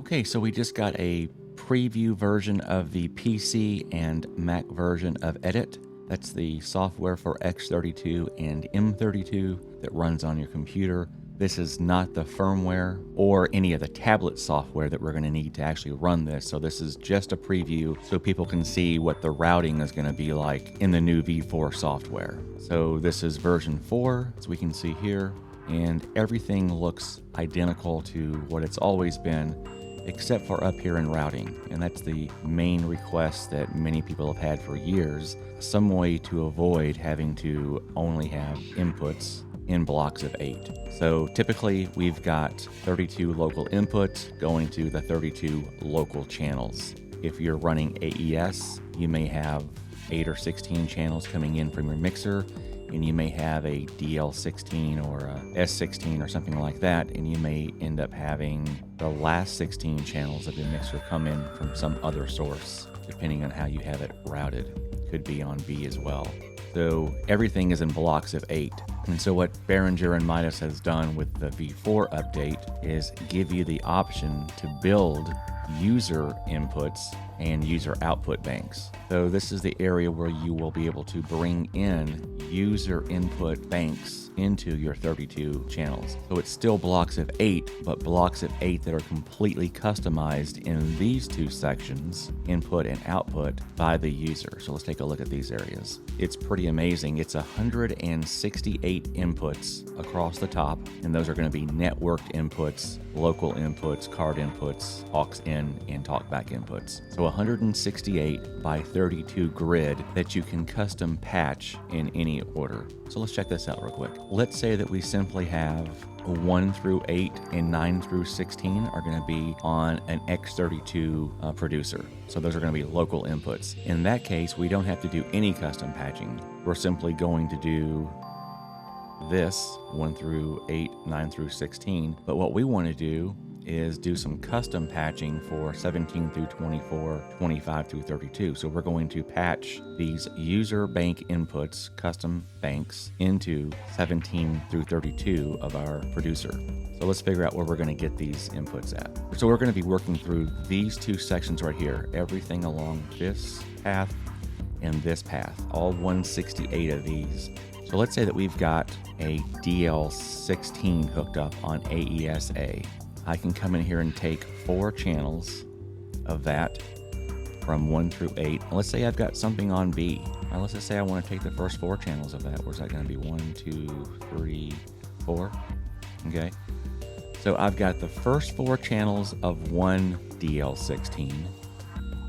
Okay, so we just got a preview version of the PC and Mac version of Edit. That's the software for X32 and M32 that runs on your computer. This is not the firmware or any of the tablet software that we're going to need to actually run this. So this is just a preview so people can see what the routing is going to be like in the new V4 software. So this is version 4, as we can see here, and everything looks identical to what it's always been, except for up here in routing. And that's the main request that many people have had for years, some way to avoid having to only have inputs in blocks of 8. So typically we've got 32 local inputs going to the 32 local channels. If you're running AES, you may have 8 or 16 channels coming in from your mixer, and you may have a DL16 or a S16 or something like that, and you may end up having the last 16 channels of your mixer come in from some other source, depending on how you have it routed. Could be on B as well. So everything is in blocks of 8. And so what Behringer and Midas has done with the V4 update is give you the option to build user inputs and user output banks. So this is the area where you will be able to bring in user input banks into your 32 channels. So it's still blocks of 8, but blocks of 8 that are completely customized in these two sections, input and output, by the user. So let's take a look at these areas. It's pretty amazing. It's 168 inputs across the top, and those are going to be networked inputs, local inputs, card inputs, aux in, and talkback inputs. So 168 by 32 grid that you can custom patch in any order. So let's check this out real quick. Let's say that we simply have 1 through 8 and 9 through 16 are going to be on an X32 producer. So those are going to be local inputs. In that case, we don't have to do any custom patching. We're simply going to do this 1 through 8, 9 through 16. But what we want to do is do some custom patching for 17 through 24, 25 through 32. So we're going to patch these user bank inputs, custom banks, into 17 through 32 of our producer. So let's figure out where we're going to get these inputs at. So we're going to be working through these two sections right here, everything along this path and this path, all 168 of these. So let's say that we've got a DL16 hooked up on AES-A. I can come in here and take 4 channels of that from 1 through 8. And let's say I've got something on B. Now let's just say I want to take the first 4 channels of that. Where's that going to be? 1, 2, 3, 4. Okay. So I've got the first 4 channels of one DL16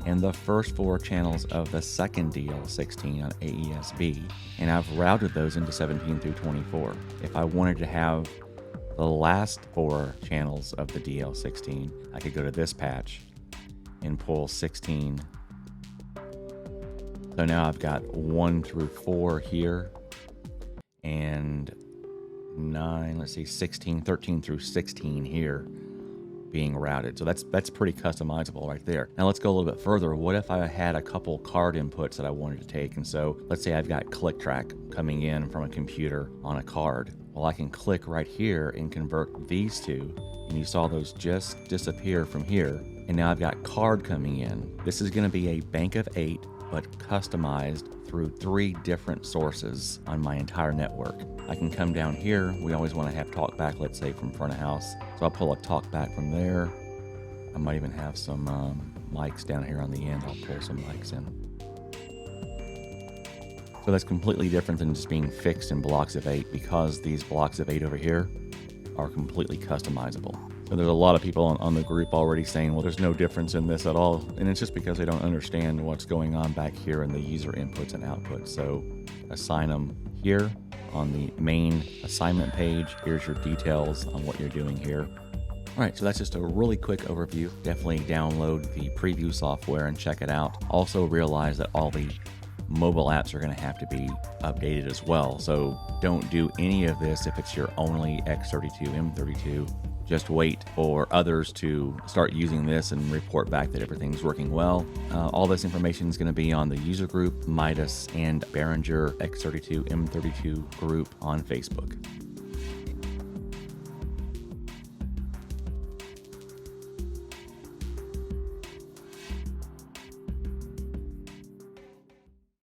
and the first 4 channels of the second DL16 on AES-B. And I've routed those into 17 through 24. If I wanted to have the last 4 channels of the DL16, I could go to this patch and pull 16. So now I've got 1 through 4 here, and 9, let's see, 16, 13 through 16 here being routed. So that's pretty customizable right there. Now let's go a little bit further. What if I had a couple card inputs that I wanted to take? And so let's say I've got click track coming in from a computer on a card. Well, I can click right here and convert these two, and you saw those just disappear from here. And now I've got card coming in. This is going to be a bank of 8, but customized through 3 different sources on my entire network. I can come down here. We always want to have talkback, let's say from front of house. So I'll pull a talkback from there. I might even have some mics down here on the end. I'll pull some mics in. So that's completely different than just being fixed in blocks of 8, because these blocks of 8 over here are completely customizable. So there's a lot of people on the group already saying, well, there's no difference in this at all. And it's just because they don't understand what's going on back here in the user inputs and outputs. So assign them here on the main assignment page. Here's your details on what you're doing here. All right, so that's just a really quick overview. Definitely download the preview software and check it out. Also realize that all the mobile apps are going to have to be updated as well. So don't do any of this if it's your only X32, M32. Just wait for others to start using this and report back that everything's working well. All this information is going to be on the user group, Midas, and Behringer X32, M32 group on Facebook.